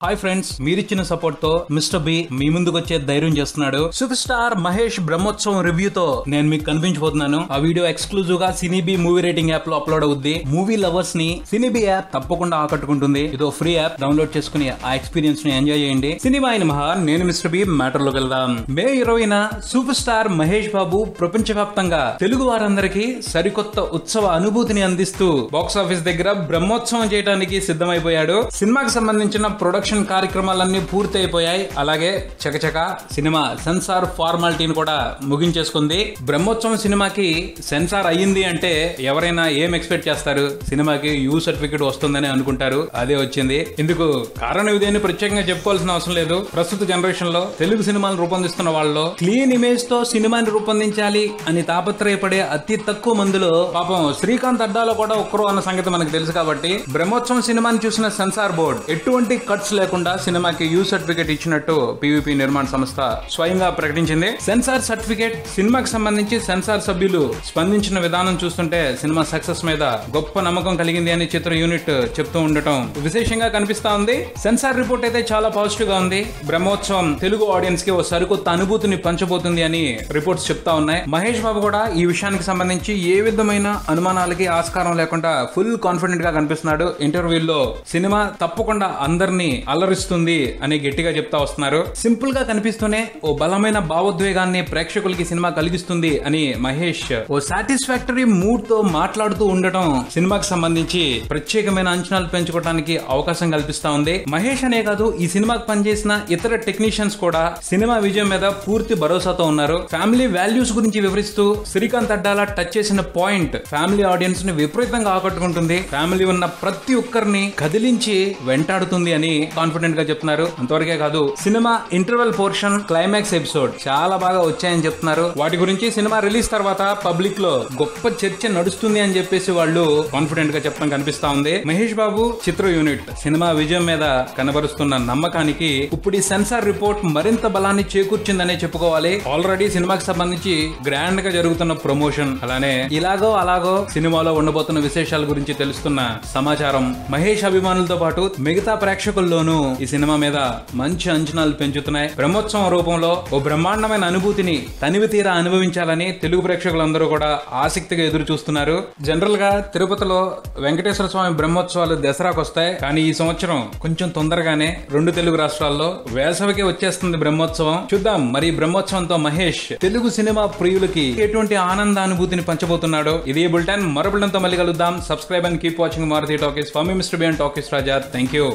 Hi friends, మీరిచ్చిన support తో mister B మీ ముందుకు వచ్చే ధైర్యం చేస్తున్నాడు. Super star Mahesh Brahmotsavam review తో నేను మీకు కనిపించబోతున్నాను. ఆ వీడియో ఎక్స్క్లూజివ్ గా సినీబీ మూవీ రేటింగ్ యాప్ లో అప్లోడ్ అవుద్ది. మూవీ లవర్స్ ని సినీబీ యాప్ తప్పకుండా ఆకట్టుకుంటుంది. ఇదో ఫ్రీ యాప్, డౌన్లోడ్ చేసుకుని ఆ ఎక్స్పీరియన్స్ ని ఎంజాయ్ చేయండి. సినిమా అయిన మహా, నేను మిస్టర్ బి మ్యాటర్ లోకి వెళ్దాం. మే 20న సూపర్ స్టార్ మహేష్ బాబు ప్రపంచవ్యాప్తంగా తెలుగు వారందరికీ సరికొత్త ఉత్సవ అనుభూతిని అందిస్తూ బాక్స్ ఆఫీస్ దగ్గర బ్రహ్మోత్సవం చేయడానికి సిద్ధమైపోయాడు. సినిమాకి సంబంధించిన ప్రొడక్షన్ కార్యక్రమాలన్నీ పూర్తి అయిపోయాయి. అలాగే చకచక సినిమా సెన్సార్ ఫార్మాలిటీని కూడా ముగించేసుకుంది. బ్రహ్మోత్సవం సినిమాకి సెన్సార్ అయ్యింది అంటే ఎవరైనా ఏం ఎక్స్పెక్ట్ చేస్తారు? సినిమాకి యూ సర్టిఫికేట్ వస్తుందని అనుకుంటారు. అదే వచ్చింది. ఇందుకు కారణం ఇదేని ప్రత్యేకంగా చెప్పుకోవాల్సిన అవసరం లేదు. ప్రస్తుత జనరేషన్ లో తెలుగు సినిమాలను రూపొందిస్తున్న వాళ్ళలో క్లీన్ ఇమేజ్ తో సినిమాని రూపొందించాలి అని తాపత్రయపడే అతి తక్కువ మందిలో పాపం శ్రీకాంత్ అడ్డాలో కూడా ఒక్కరు అన్న సంగతి మనకు తెలుసు. కాబట్టి బ్రహ్మోత్సవం సినిమాని చూసిన సెన్సార్ బోర్డ్ ఎటువంటి కట్స్ లేకుండా సినిమాకి యూ సర్టిఫికేట్ ఇచ్చినట్టు పీవీపీ నిర్మాణ సంస్థ స్వయంగా ప్రకటించింది. సెన్సార్ సర్టిఫికేట్ సినిమాకి సంబంధించి సెన్సార్ సభ్యులు స్పందించిన విధానం చూస్తుంటే సినిమా సక్సెస్ మీద గొప్ప నమ్మకం కలిగింది అని చిత్ర యూనిట్ చెప్తూ ఉండటం విశేషంగా కనిపిస్తా ఉంది. సెన్సార్ రిపోర్ట్ అయితే చాలా పాజిటివ్ గా ఉంది. బ్రహ్మోత్సవం తెలుగు ఆడియన్స్ కి ఓ సరికొత్త అనుభూతిని పంచబోతుంది అని రిపోర్ట్స్ చెప్తా ఉన్నాయి. మహేష్ బాబు కూడా ఈ విషయానికి సంబంధించి ఏ విధమైన అనుమానాలకి ఆస్కారం లేకుండా ఫుల్ కాన్ఫిడెంట్ గా కనిపిస్తున్నాడు. ఇంటర్వ్యూల్లో సినిమా తప్పకుండా అందరినీ అలరిస్తుంది అని గట్టిగా చెప్తా వస్తున్నారు. సింపుల్ గా కనిపిస్తూనే ఓ బలమైన భావోద్వేగాన్ని ప్రేక్షకులకి సినిమా కలిగిస్తుంది అని మహేష్ ఓ సాటిస్ఫాక్టరీ మూడ్ తో మాట్లాడుతూ ఉండటం సినిమాకి సంబంధించి ప్రత్యేకమైన అంచనాలు పెంచుకోవడానికి అవకాశం కల్పిస్తా ఉంది. మహేష్ అనే కాదు, ఈ సినిమాకి పనిచేసిన ఇతర టెక్నీషియన్స్ కూడా సినిమా విజయం మీద పూర్తి భరోసాతో ఉన్నారు. ఫ్యామిలీ వాల్యూస్ గురించి వివరిస్తూ శ్రీకాంత్ అడ్డాల టచ్ చేసిన పాయింట్ ఫ్యామిలీ ఆడియన్స్ ని విపరీతంగా ఆకట్టుకుంటుంది. ఫ్యామిలీ ఉన్న ప్రతి ఒక్కరిని కదిలించి వెంటాడుతుంది అని కాన్ఫిడెంట్ గా చెప్తున్నారు. అంతవరకే కాదు, cinema interval portion, climax episode చాలా బాగా వచ్చాయని చెప్తున్నారు. వాటి గురించి సినిమా రిలీజ్ తర్వాత పబ్లిక్ లో గొప్ప చర్చ నడుస్తుంది అని చెప్పేసి వాళ్ళు కాన్ఫిడెంట్ గా చెప్పడం కనిపిస్తా ఉంది. మహేష్ బాబు చిత్ర యూనిట్ సినిమా విజయం మీద కనబరుస్తున్న నమ్మకానికి ఇప్పుడు ఈ సెన్సార్ రిపోర్ట్ మరింత బలాన్ని చేకూర్చిందనే చెప్పుకోవాలి. ఆల్రెడీ సినిమాకి సంబంధించి గ్రాండ్ గా జరుగుతున్న ప్రమోషన్, అలానే ఇలాగో అలాగో సినిమాలో ఉండబోతున్న విశేషాల గురించి తెలుస్తున్న సమాచారం మహేష్ అభిమానులతో పాటు మిగతా ప్రేక్షకుల్లోనూ ఈ సినిమా మీద మంచి అంచనాలు పెంచుతున్నాయి. బ్రహ్మోత్సవం రూపంలో ఓ బ్రహ్మాండమైన అనుభూతిని తనివి తీరా అనుభవించాలని తెలుగు ప్రేక్షకులందరూ కూడా ఆసక్తిగా ఎదురు చూస్తున్నారు. జనరల్ గా తిరుపతిలో వెంకటేశ్వర స్వామి బ్రహ్మోత్సవాలు దసరాకు వస్తాయి. కానీ ఈ సంవత్సరం కొంచెం తొందరగానే 2 తెలుగు రాష్ట్రాల్లో వేసవికి వచ్చేస్తుంది బ్రహ్మోత్సవం. చూద్దాం మరి బ్రహ్మోత్సవంతో మహేష్ తెలుగు సినిమా ప్రియులకి ఎటువంటి ఆనందానుభూతిని పంచబోతున్నాడో. ఇది బులెటిన్. మరో బులెటిన్తో మళ్ళీ కలుద్దాం. Subscribe and keep watching Maruthi talkies. For me mister B and talkies Raja. Thank you.